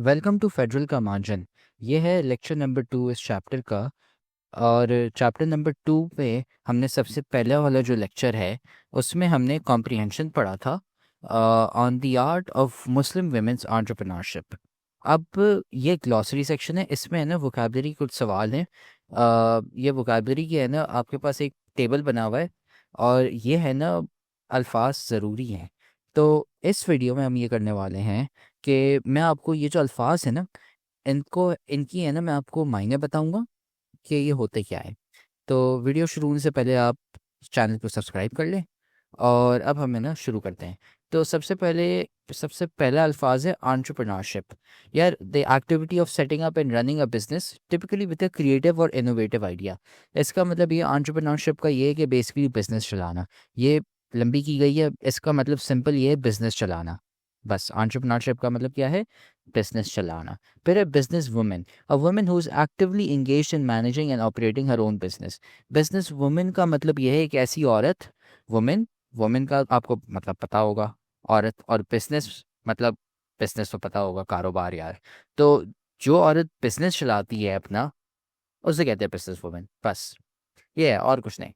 Welcome to federal का margin. ये है लेक्चर नंबर 2 इस चैप्टर का। और चैप्टर नंबर 2 पे हमने सबसे पहला वाला जो लेक्चर है उसमें हमने कॉम्प्रिहेंशन पढ़ा था on the art of Muslim women's entrepreneurship. अब ये ग्लॉसरी सेक्शन है, इसमें है ना वोकैबलरी कुछ सवाल हैं। ये वोकैबलरी की है ना, आपके पास एक टेबल बना हुआ है और ये है ना अल्फाज ज़रूरी हैं। तो इस वीडियो में हम ये करने वाले हैं कि मैं आपको ये जो अल्फाज है ना, इनको इनकी है ना मैं आपको मायने बताऊंगा कि ये होते क्या है। तो वीडियो शुरू होने से पहले आप चैनल को सब्सक्राइब कर लें। और अब हम है ना शुरू करते हैं। तो सबसे पहला अल्फाज है एंटरप्रेन्योरशिप। यार, the activity of setting up and running a business typically with a creative और इनोवेटिव आइडिया। इसका मतलब ये एंटरप्रेन्योरशिप का ये है कि बेसिकली बिजनेस चलाना। ये लंबी की गई है, इसका मतलब सिंपल ये है, बिजनेस चलाना। बस एंटरप्रेन्योरशिप का मतलब क्या है? बिजनेस चलाना। फिर है business women, a woman who is actively engaged in managing and operating her own business. Business women का मतलब यह है कि ऐसी औरत, वुमेन, वुमेन का आपको मतलब पता होगा औरत, और बिजनेस मतलब बिजनेस तो पता होगा, कारोबार यार। तो जो औरत बिजनेस चलाती है अपना, उसे कहते हैं बिजनेस वुमेन। बस ये है, और कुछ नहीं।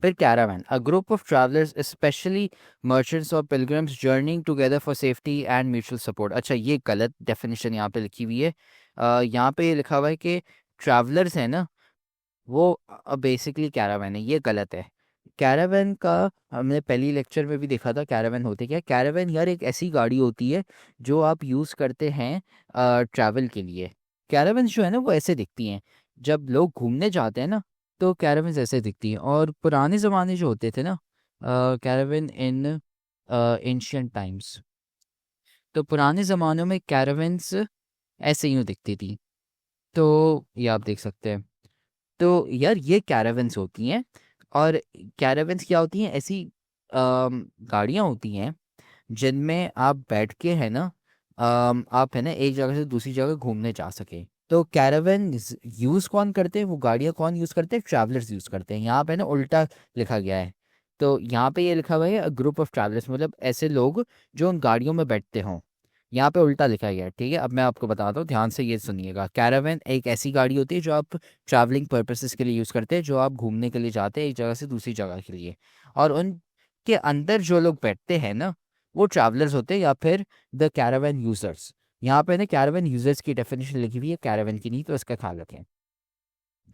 फिर caravan, a group of travellers specially merchants और pilgrims journeying together for safety and mutual support. अच्छा, ये गलत डेफिनेशन यहाँ पे लिखी हुई है। यहाँ पे ये लिखा हुआ है कि ट्रैवलर्स है ना, वो बेसिकली कैरावैन है, ये गलत है। कैरावैन का हमने पहली लेक्चर में भी देखा था, कैरावैन होते क्या। कैरावैन यार एक ऐसी गाड़ी होती है जो आप यूज़ करते हैं ट्रैवल के लिए। कैरावैन जो है ना वो ऐसे दिखती हैं जब लोग घूमने जाते हैं ना, तो कैरावैन ऐसे दिखती हैं। और पुराने ज़माने जो होते थे ना, कैरावैन इन एंशियंट टाइम्स, तो पुराने ज़मानों में कैरावैन्स ऐसे यूँ दिखती थी। तो ये आप देख सकते हैं। तो यार ये कैरावन्स होती हैं। और कैरावन्स क्या होती हैं? ऐसी गाड़ियाँ होती हैं जिनमें आप बैठ के है ना, आप है ना एक जगह से दूसरी जगह घूमने जा सके। तो कैरावन यूज़ कौन करते हैं? वो गाड़ियाँ कौन यूज़ करते हैं? ट्रैवलर्स यूज़ करते हैं। यहाँ पे ना उल्टा लिखा गया है। तो यहाँ पे ये लिखा हुआ है ग्रुप ऑफ ट्रैवलर्स, मतलब ऐसे लोग जो उन गाड़ियों में बैठते हों। यहाँ पे उल्टा लिखा गया है, ठीक है। अब मैं आपको बताता हूँ, ध्यान से ये सुनिएगा। कैरावन एक ऐसी गाड़ी होती है जो आप ट्रैवलिंग पर्पसेस के लिए यूज़ करते हैं, जो आप घूमने के लिए जाते हैं एक जगह से दूसरी जगह के लिए। और उनके अंदर जो लोग बैठते हैं ना, वो ट्रैवलर्स होते हैं या फिर द कैरावन यूजर्स। यहाँ पे ना कैरावन यूजर्स की डेफिनेशन लिखी हुई है, कैरावन की नहीं, तो इसका ख्याल रखें।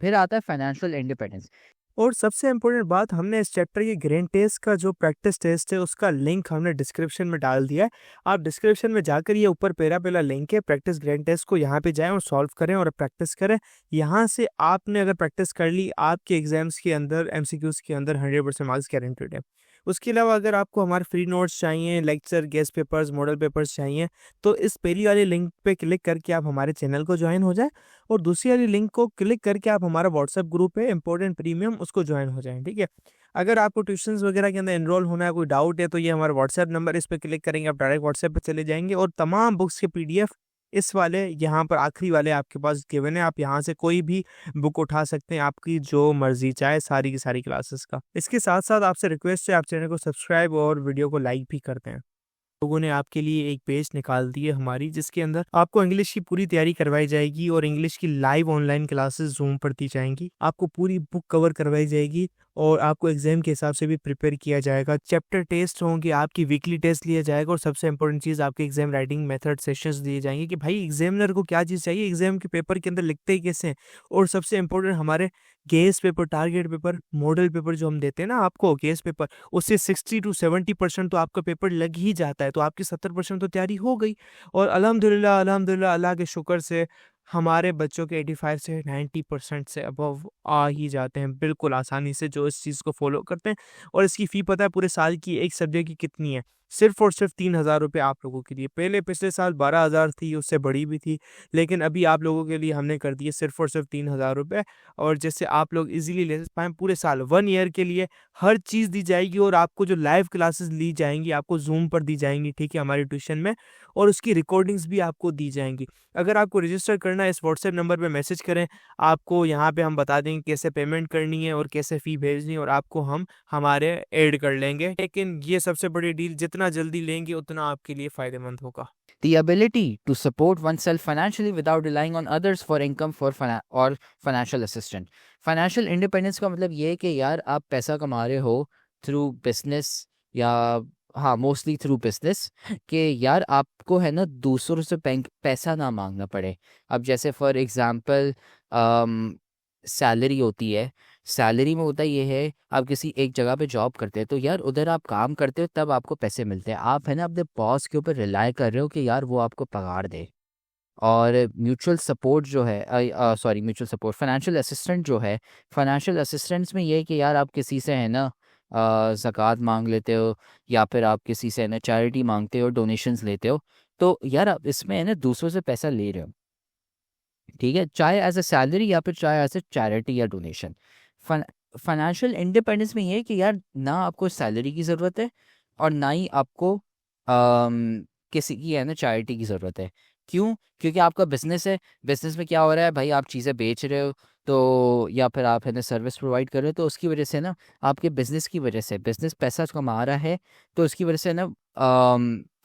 फिर आता है फाइनेंशियल इंडिपेंडेंस। और सबसे इम्पोर्टेंट बात, हमने इस चैप्टर के ग्रेन टेस्ट का जो प्रैक्टिस टेस्ट है उसका लिंक हमने डिस्क्रिप्शन में डाल दिया है। आप डिस्क्रिप्शन में जाकर ये ऊपर पहला लिंक है प्रैक्टिस ग्रेन टेस्ट को, यहाँ पे जाएं और सॉल्व करें और प्रैक्टिस करें। यहाँ से आपने अगर प्रैक्टिस कर ली, आपके एग्जाम्स के अंदर एमसीक्यूज के अंदर 100% मार्क्स गारंटेड है। उसके अलावा अगर आपको हमारे फ्री नोट्स चाहिए, lecture, guest papers, model papers चाहिए, तो इस पहली वाली लिंक पे क्लिक करके आप हमारे चैनल को ज्वाइन हो जाए, और दूसरी वाली लिंक को क्लिक करके आप हमारा व्हाट्सएप ग्रुप है इम्पोर्टेंट प्रीमियम, उसको ज्वाइन हो जाएं, ठीक है। अगर आपको ट्यूशंस वगैरह के अंदर एनरोल होना है, कोई डाउट है, तो ये हमारा व्हाट्सएप नंबर, इस पर क्लिक करेंगे आप डायरेक्ट व्हाट्सएप पे चले जाएंगे, और तमाम बुक्स के पीडीएफ इस वाले यहाँ पर आखिरी वाले आपके पास गिवन है। आप यहाँ से कोई भी बुक उठा सकते हैं, आपकी जो मर्जी चाहे, सारी की सारी क्लासेस का। इसके साथ साथ आपसे रिक्वेस्ट है, आप चैनल को सब्सक्राइब और वीडियो को लाइक भी करते हैं। लोगों ने आपके लिए एक पेज निकाल दी है हमारी, जिसके अंदर आपको इंग्लिश की पूरी तैयारी करवाई जाएगी और इंग्लिश की लाइव ऑनलाइन क्लासेस जूम पर दी जाएंगी। आपको पूरी बुक कवर करवाई जाएगी और आपको एग्जाम के हिसाब से भी प्रिपेयर किया जाएगा। चैप्टर टेस्ट होंगे, आपकी वीकली टेस्ट लिया जाएगा, और सबसे इंपॉर्टेंट चीज़, आपके एग्जाम राइटिंग मेथड सेशंस दिए जाएंगे कि भाई एग्जामिनर को क्या चीज़ चाहिए, एग्जाम के पेपर के अंदर लिखते ही कैसे हैं। और सबसे इंपॉर्टेंट, हमारे guess paper, target paper, model paper जो हम देते हैं ना आपको, गेस पेपर, उससे 60 to 70% तो आपका पेपर लग ही जाता है, तो आपकी 70% तो तैयारी हो गई। और अल्हम्दुलिल्लाह अल्हम्दुलिल्लाह अल्लाह के शुक्र से हमारे बच्चों के 85 से 90% से अबव आ ही जाते हैं बिल्कुल आसानी से, जो इस चीज़ को फॉलो करते हैं। और इसकी फ़ी पता है पूरे साल की एक सब्जेक्ट की कितनी है? सिर्फ और सिर्फ 3,000 रुपये आप लोगों के लिए। पहले पिछले साल 12,000 थी, उससे बड़ी भी थी, लेकिन अभी आप लोगों के लिए हमने कर दी है सिर्फ और सिर्फ 3,000 रुपये। और जैसे आप लोग इजीली ले पाएँ, पूरे साल 1 ईयर के लिए हर चीज़ दी जाएगी, और आपको जो लाइव क्लासेस ली जाएंगी आपको जूम पर दी जाएंगी, ठीक है, हमारी ट्यूशन में, और उसकी रिकॉर्डिंग्स भी आपको दी जाएंगी। अगर आपको रजिस्टर करना है, इस व्हाट्सएप नंबर पे मैसेज करें, आपको यहाँ पे हम बता देंगे कैसे पेमेंट करनी है और कैसे फ़ी भेजनी है, और आपको हम हमारे ऐड कर लेंगे। लेकिन ये सबसे बड़ी डील, जितना जल्दी लेंगे उतना आपके लिए फ़ायदेमंद होगा। The ability to support oneself financially without relying on others for income or financial assistance. Financial independence का मतलब ये है कि यार आप पैसा कमा रहे हो थ्रू बिजनेस या हाँ मोस्टली थ्रू बिजनेस, कि यार आपको है ना दूसरों से पैसा ना मांगना पड़े। अब जैसे फॉर एग्जांपल सैलरी होती है, सैलरी में होता ये है आप किसी एक जगह पे जॉब करते हैं तो यार उधर आप काम करते हो तब आपको पैसे मिलते हैं, आप है ना अपने बॉस के ऊपर रिलाय कर रहे हो कि यार वो आपको पगार दे। और म्यूचुअल सपोर्ट जो है sorry mutual support financial assistant जो है, फाइनेंशियल असिस्टेंट्स में ये है कि यार आप किसी से है ना ज़कात मांग लेते हो या फिर आप किसी से है ना चैरिटी मांगते हो, डोनेशंस लेते हो, तो यार आप इसमें है ना दूसरों से पैसा ले रहे हो, ठीक है, चाहे एज अ सैलरी या फिर चाहे एज अ चैरिटी या डोनेशन। फाइनेंशियल इंडिपेंडेंस में ये है कि यार ना आपको सैलरी की ज़रूरत है और ना ही आपको किसी की है ना चैरिटी की ज़रूरत है। क्यों? क्योंकि आपका बिजनेस है, बिजनेस में क्या हो रहा है भाई, आप चीज़ें बेच रहे हो तो या फिर आप है ना सर्विस प्रोवाइड कर रहे हो, तो उसकी वजह से ना आपके बिजनेस की वजह से बिजनेस पैसा कमा रहा है, तो उसकी वजह से ना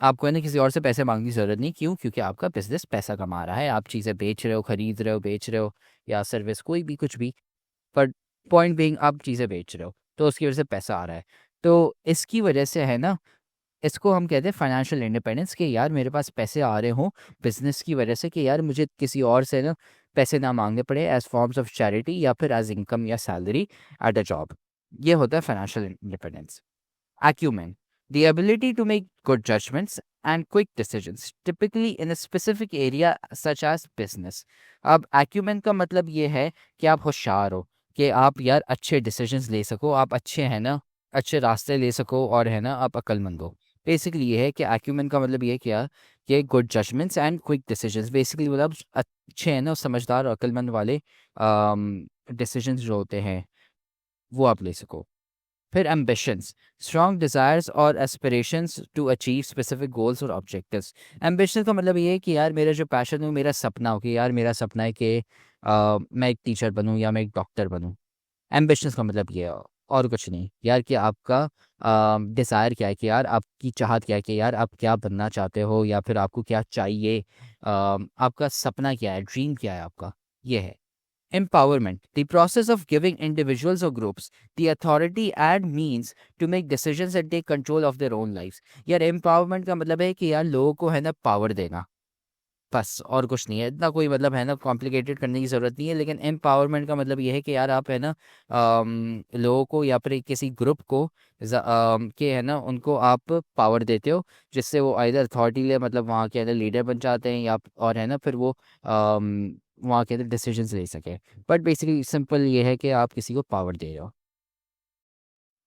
आपको है ना किसी और से पैसे मांगने की ज़रूरत नहीं। क्यों? क्योंकि आपका बिजनेस पैसा कमा रहा है, आप चीज़ें बेच रहे हो, खरीद रहे हो, बेच रहे हो या सर्विस कोई भी कुछ भी, पर पॉइंट बीइंग आप चीज़ें बेच रहे हो तो उसकी वजह से पैसा आ रहा है। तो इसकी वजह से है ना, इसको हम कहते हैं फाइनेंशियल इंडिपेंडेंस, कि यार मेरे पास पैसे आ रहे हों बिजनेस की वजह से, कि यार मुझे किसी और से ना पैसे ना मांगने पड़े एज फॉर्म्स ऑफ चैरिटी या फिर एज इनकम या सैलरी एट अ जॉब। ये होता है financial independence. acumen, the ability to make good judgments and quick decisions, typically in a specific area such as business. अब acumen का मतलब ये है कि आप होशियार हो, कि आप यार अच्छे डिसीजंस ले सको, आप अच्छे हैं ना अच्छे रास्ते ले सको और है ना आप अक्लमंद हो। बेसिकली ये है कि acumen का मतलब ये है कि यार ये good judgements and quick decisions, basically मतलब अच्छे हैं ना समझदार और अक्लमंद वाले डिसीजंस जो होते हैं वो आप ले सको। फिर एम्बिशंस, स्ट्रॉन्ग डिज़ायर्स और aspirations to achieve specific goals और ऑब्जेक्टिव्स। एम्बिशन का मतलब ये है कि यार मेरा जो पैशन हो, मेरा सपना हो, कि यार मेरा सपना है कि मैं एक टीचर बनूं या मैं एक डॉक्टर बनूं। एम्बिशंस का मतलब ये है और कुछ नहीं यार, कि आपका डिज़ायर क्या है, कि यार आपकी चाहत क्या है, कि यार आप क्या बनना चाहते हो या फिर आपको क्या चाहिए, आपका सपना क्या है, ड्रीम क्या है आपका, ये है। Empowerment, the process of giving individuals or groups the authority and means to make decisions and take control of their own lives. यार empowerment का मतलब है कि यार लोगों को है ना पावर देना, बस और कुछ नहीं है, इतना कोई मतलब है ना कॉम्प्लिकेटेड करने की ज़रूरत नहीं है। लेकिन एम्पावरमेंट का मतलब ये है कि यार आप है ना लोगों को या फिर किसी ग्रुप को के है ना उनको आप पावर देते हो, जिससे वो आइदर अथॉरिटी ले, मतलब वहाँ के है ना लीडर बन जाते हैं, या और है ना फिर वो वहाँ के अंदर डिसीजंस ले सके। बट बेसिकली सिंपल ये है कि आप किसी को पावर दे रहे हो।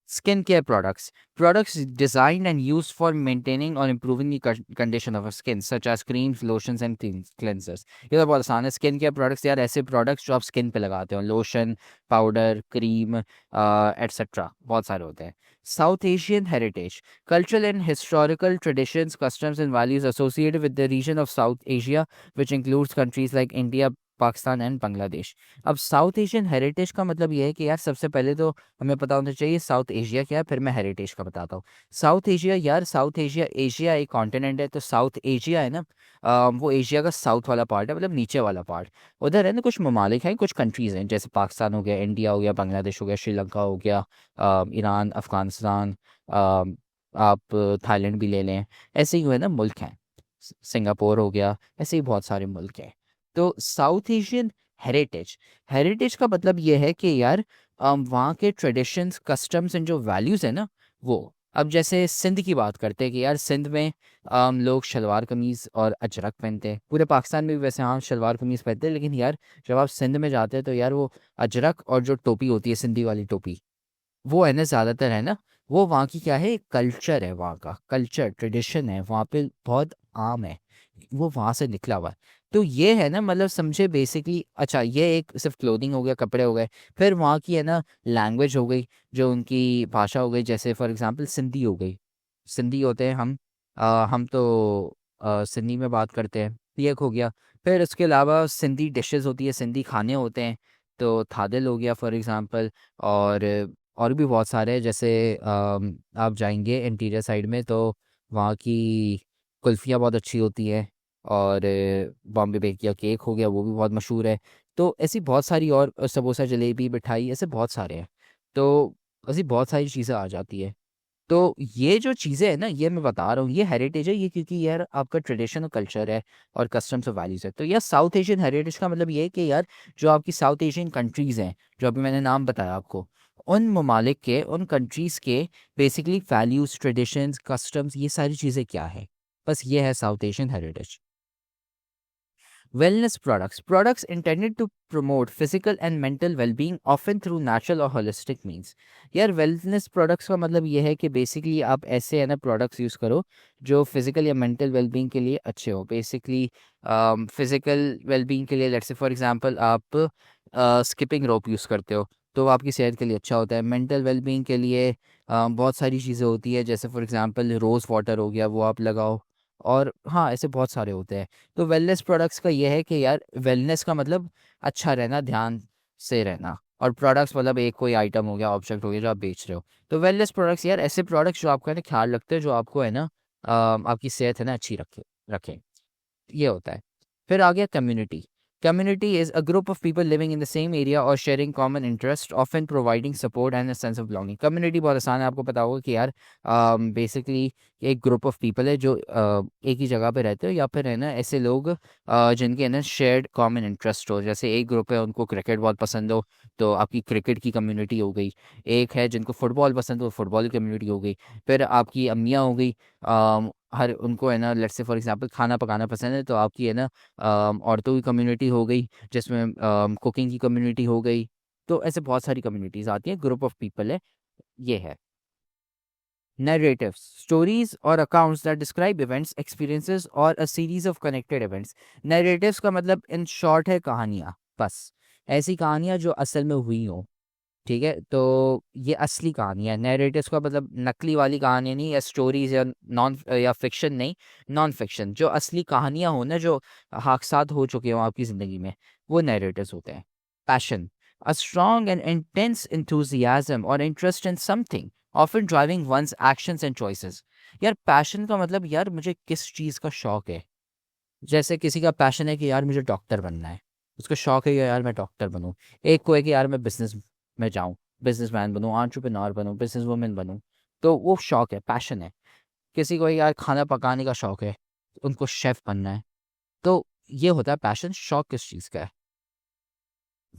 Skincare products. Products designed and used for maintaining or improving the condition of our skin, such as creams, lotions and cleansers. ये तो बहुत आसान है। स्किन केयर प्रोडक्ट्स यार ऐसे प्रोडक्ट्स जो आप स्किन पे लगाते हो, लोशन, पाउडर, क्रीम एटसेट्रा, बहुत सारे होते हैं। South Asian heritage, cultural and historical traditions, customs and values associated with the region of South Asia, which includes countries like India, Pakistan and Bangladesh. अब साउथ एशियन हेरिटेज का मतलब ये है कि यार सबसे पहले तो हमें पता होना चाहिए साउथ एशिया क्या है, फिर मैं हेरिटेज का बताता हूँ। साउथ एशिया, यार साउथ एशिया, एशिया एक कॉन्टिनेंट है, तो साउथ एशिया है ना वो एशिया का साउथ वाला पार्ट है, मतलब नीचे वाला पार्ट। उधर है ना कुछ ममालिक हैं, कुछ कंट्रीज़ हैं, जैसे पाकिस्तान हो गया, इंडिया हो गया, बांग्लादेश हो गया, श्रीलंका हो गया, ईरान, अफ़गानिस्तान, आप थाईलैंड भी ले लें, ऐसे ही हुए ना मुल्क हैं, सिंगापुर हो गया, ऐसे ही बहुत सारे मुल्क हैं। तो साउथ एशियन हेरिटेज, हेरिटेज का मतलब ये है कि यार वहाँ के ट्रेडिशंस, कस्टम्स एंड जो वैल्यूज़ है ना वो। अब जैसे सिंध की बात करते हैं कि यार सिंध में लोग शलवार कमीज़ और अजरक पहनते हैं, पूरे पाकिस्तान में भी वैसे हाँ शलवार कमीज़ पहनते हैं, लेकिन यार जब आप सिंध में जाते हैं तो यार वो अजरक और जो टोपी होती है सिंधी वाली टोपी, वो है ना ज़्यादातर है ना, वो वहाँ की क्या है, कल्चर है, वहाँ का कल्चर ट्रेडिशन है, वहाँ पे बहुत आम है, वो वहाँ से निकला हुआ है। तो ये है ना मतलब समझे बेसिकली। अच्छा ये एक सिर्फ क्लोथिंग हो गया, कपड़े हो गए, फिर वहाँ की है ना लैंग्वेज हो गई, जो उनकी भाषा हो गई, जैसे फॉर एग्जांपल सिंधी हो गई, सिंधी होते हैं हम, हम तो सिंधी में बात करते हैं, ये एक हो गया। फिर उसके अलावा सिंधी डिशेस होती है, सिंधी खाने होते हैं, तो थादल हो गया फॉर एग्जांपल। और और भी बहुत सारे हैं, जैसे आप जाएंगे इंटीरियर साइड में तो वहाँ की कुल्फ़ियाँ बहुत अच्छी होती हैं, और बॉम्बे बेक या केक हो गया, वो भी बहुत मशहूर है। तो ऐसी बहुत सारी, और समोसा, जलेबी, मिठाई, ऐसे बहुत सारे हैं। तो ऐसी बहुत सारी चीज़ें आ जाती है। तो ये जो चीज़ें हैं ना, ये मैं बता रहा हूँ, ये हेरिटेज है, ये क्योंकि यार आपका ट्रेडिशन और कल्चर है और कस्टम्स और वैल्यूज़ है। तो यार साउथ एशियन हेरिटेज का मतलब ये है कि यार जो आपकी साउथ एशियन कंट्रीज़ हैं, जो अभी मैंने नाम बताया आपको, उन ममालिक के, उन कंट्रीज़ के बेसिकली वैल्यूज़, ट्रेडिशंस, कस्टम्स, ये सारी चीज़ें क्या है, बस ये है south Asian heritage. Wellness products. Products intended to promote physical and mental well-being often through natural or holistic means. यार वेलनेस प्रोडक्ट्स का मतलब ये है कि बेसिकली आप ऐसे है ना प्रोडक्ट्स यूज़ करो जो फिजिकल या मेंटल वेलबींग के लिए अच्छे हो। बेसिकली फिजिकल वेलबींग के लिए, लेट्स से फॉर एग्जांपल आप स्किपिंग रोप यूज़ करते हो, तो वो आपकी सेहत के लिए अच्छा होता है। मेंटल वेलबींग के लिए बहुत सारी चीज़ें होती है, जैसे फॉर एग्जांपल रोज़ वाटर हो गया, वो आप लगाओ। और हाँ, ऐसे बहुत सारे होते हैं। तो वेलनेस प्रोडक्ट्स का ये है कि यार वेलनेस का मतलब अच्छा रहना, ध्यान से रहना, और प्रोडक्ट्स मतलब एक कोई आइटम हो गया, ऑब्जेक्ट हो गया जो आप बेच रहे हो। तो वेलनेस प्रोडक्ट्स यार ऐसे प्रोडक्ट्स जो आपका है ना ख्याल रखते हैं, जो आपको है ना आपकी सेहत है ना अच्छी रखें, ये होता है। फिर आ गया community. Community is a group of people living in the same area और sharing common interest, often providing support and a sense of belonging. Community बहुत आसान है, आपको पता होगा कि यार बेसिकली एक ग्रुप ऑफ पीपल है जो एक ही जगह पे रहते हो, या फिर है ना ऐसे लोग जिनके है ना शेयर्ड कॉमन इंटरेस्ट हो। जैसे एक ग्रुप है उनको क्रिकेट बहुत पसंद हो, तो आपकी क्रिकेट की कम्युनिटी हो गई। एक है जिनको फुटबॉल पसंद हो, फुटबॉल की कम्युनिटी हो गई। फिर आपकी अम्मियाँ हो गई, हर उनको है ना लेट्स से फॉर एग्जांपल खाना पकाना पसंद है, तो आपकी है ना औरतों की कम्युनिटी हो गई, जिसमें कुकिंग की कम्युनिटी हो गई। तो ऐसे बहुत सारी कम्युनिटीज़ आती हैं, ग्रुप ऑफ पीपल है, ये है। Narratives, stories or accounts that describe events, experiences or a series of connected events. Narratives का मतलब इन शॉर्ट है कहानियाँ, बस ऐसी कहानियाँ जो असल में हुई हो। ठीक है, तो ये असली कहानी है। नैरेटिव्स का मतलब नकली वाली कहानी नहीं, या स्टोरीज या नॉन या फिक्शन नहीं, नॉन फिक्शन, जो असली कहानियां हो ना, जो हादसात हो चुके हो आपकी ज़िंदगी में, वो नैरेटिव्स होते हैं। Passion, a strong and intense enthusiasm और interest in something, often driving one's actions and choices. यार पैशन का मतलब यार मुझे किस चीज़ का शौक है। जैसे किसी का पैशन है कि यार मुझे डॉक्टर बनना है, उसका शौक है कि यार मैं डॉक्टर बनूं। एक को है कि यार मैं बिजनेस में जाऊं, बिजनेसमैन बनूं, एंटरप्रेन्योर बनूं, बिजनेस वुमेन बनूं। तो वो शौक है, पैशन है। किसी को यार खाना पकाने का शौक है, उनको शेफ बनना है। तो ये होता है पैशन, शौक किस चीज़ का है।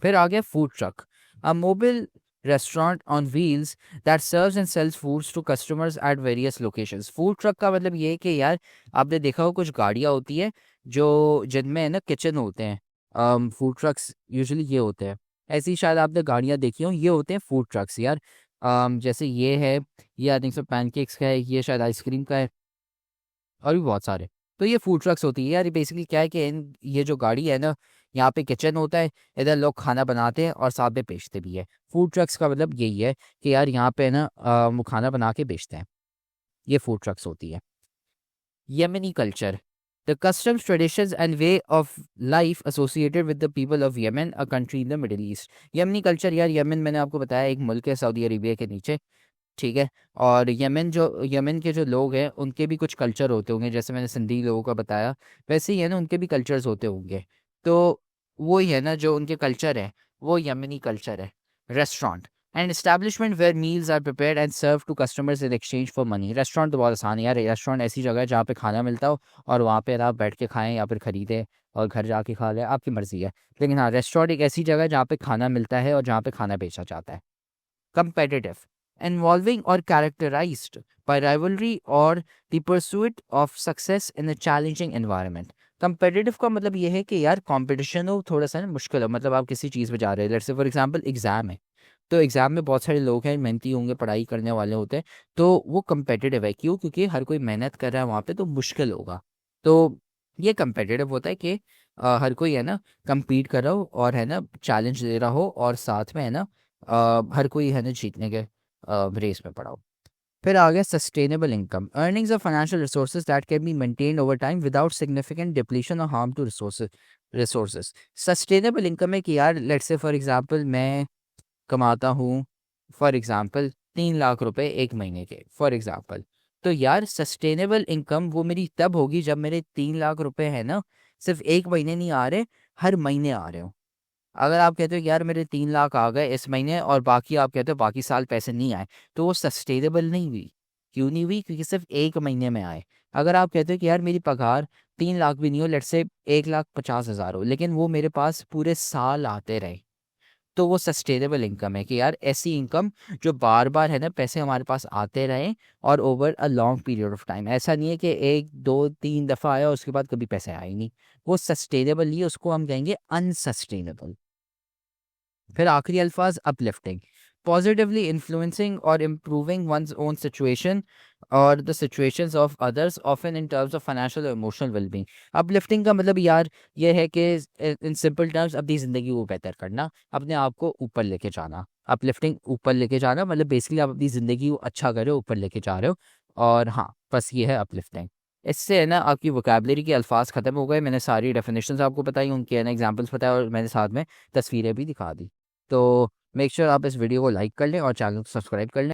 फिर आ गया food truck, a mobile restaurant on wheels that serves and sells foods to customers at various locations. Food truck का मतलब ये है कि यार आपने देखा हो कुछ गाड़ियाँ होती है जो जिनमें है ना किचन होते हैं, फूड ट्रक्स यूजुअली ये होते हैं। ऐसी शायद आपने गाड़ियाँ देखी हो, ये होते हैं फूड ट्रक्स यार। जैसे ये है, ये आई थिंक सो पैनकेक्स का है, ये शायद आइसक्रीम का है, और भी बहुत सारे। तो ये फूड ट्रक्स होती है यार, ये बेसिकली क्या है कि ये जो गाड़ी है ना, यहाँ पे किचन होता है, इधर लोग खाना बनाते हैं और साथ में बेचते भी है। फूड ट्रक्स का मतलब यही है कि यार यहाँ पे ना वो खाना बना के बेचते हैं, ये फूड ट्रक्स होती है। Yemeni culture, the customs, traditions and way of life associated with the people of Yemen, a country in the Middle East. Yemeni culture यार, यमन मैंने आपको बताया एक मुल्क है सऊदी अरेबिया के नीचे, ठीक है। और यमन के जो लोग हैं उनके भी कुछ कल्चर होते होंगे, जैसे मैंने सिंधी लोगों का बताया, वैसे ही है ना उनके भी कल्चर्स होते होंगे। तो वो ही है ना जो उनके कल्चर है, वो यमनी कल्चर है। Restaurant, and establishment where meals are prepared and serve to customers in exchange for money. Restaurant तो बहुत आसान है यार, रेस्टोरेंट ऐसी जगह है जहाँ पे खाना मिलता हो, और वहाँ पे आप बैठ के खाएं या फिर खरीदें और घर जाके खा लें, आपकी मर्जी है। लेकिन हाँ, रेस्टोरेंट एक ऐसी जगह है जहाँ पे खाना मिलता है और जहाँ पे खाना बेचा जाता है। Competitive, involving or characterized by rivalry or the pursuit of success in a challenging environment. Competitive का मतलब ये है कि यार कंपटीशन हो थोड़ा सा ना मुश्किल हो, मतलब आप किसी चीज़ में जा रहे हैं, let's say for example exam है, तो एग्जाम में बहुत सारे लोग हैं, मेहनती होंगे, पढ़ाई करने वाले होते हैं, तो वो कंपेटिटिव है। क्यों? क्योंकि हर कोई मेहनत कर रहा है वहाँ पे, तो मुश्किल होगा। तो ये कंपेटिटिव होता है कि हर कोई है ना compete कर रहा हो, और है ना चैलेंज ले रहा हो, और साथ में है ना हर कोई है ना जीतने के रेस में पड़ा हो। फिर आ गया sustainable income, earnings of financial resources that can be maintained over time without significant depletion और harm to resources. Sustainable income है कि यार लेट्स से फॉर एग्जांपल मैं कमाता हूँ, फॉर एग्जांपल 3 लाख रुपए एक महीने के, फॉर एग्जांपल। तो यार सस्टेनेबल इनकम वो मेरी तब होगी जब मेरे 3 लाख रुपए है ना सिर्फ एक महीने नहीं आ रहे, हर महीने आ रहे हो। अगर आप कहते हो कि यार मेरे 3 लाख आ गए इस महीने और बाकी आप कहते हो बाकी साल पैसे नहीं आए, तो वो सस्टेनेबल नहीं हुई। क्यों नहीं हुई? क्योंकि सिर्फ एक महीने में आए। अगर आप कहते हो कि यार मेरी पगार 3 लाख भी नहीं हो, लेट से 1,50,000 हो, लेकिन वो मेरे पास पूरे साल आते रहे, तो वो सस्टेनेबल इनकम है। कि यार ऐसी इनकम जो बार बार है ना पैसे हमारे पास आते रहे और over a long period of time. ऐसा नहीं है कि 1 2 3 दफ़ा आया उसके बाद कभी पैसे आए नहीं। वो सस्टेनेबल नहीं है, उसको हम कहेंगे अनसस्टेनेबल। फिर आखिरी अल्फाज अपलिफ्टिंग, पॉजिटिवली इन्फ्लुएंसिंग और इम्प्रूविंग वंस ओन सिचुएशन और the situations of others, often in terms of financial और इमोशनल वेलबींग। अपलिफ्टिंग का मतलब यार ये है कि इन सिंपल टर्म्स अपनी ज़िंदगी को बेहतर करना, अपने आप को ऊपर लेके जाना। अपलिफ्टिंग ऊपर लेके जाना मतलब बेसिकली आप अपनी ज़िंदगी को अच्छा कर रहे हो, ऊपर लेके जा रहे हो। और हाँ, बस ये है अपलिफ्टिंग। इससे है ना आपकी वोकैबुलरी के अल्फाज ख़त्म हो गए। मैंने सारी डेफिनेशंस आपको बताई, उनके है ना एग्जांपल्स बताए और मैंने साथ में तस्वीरें भी दिखा दी। तो मेक श्योर आप इस वीडियो को लाइक कर लें और चैनल को सब्सक्राइब कर लें।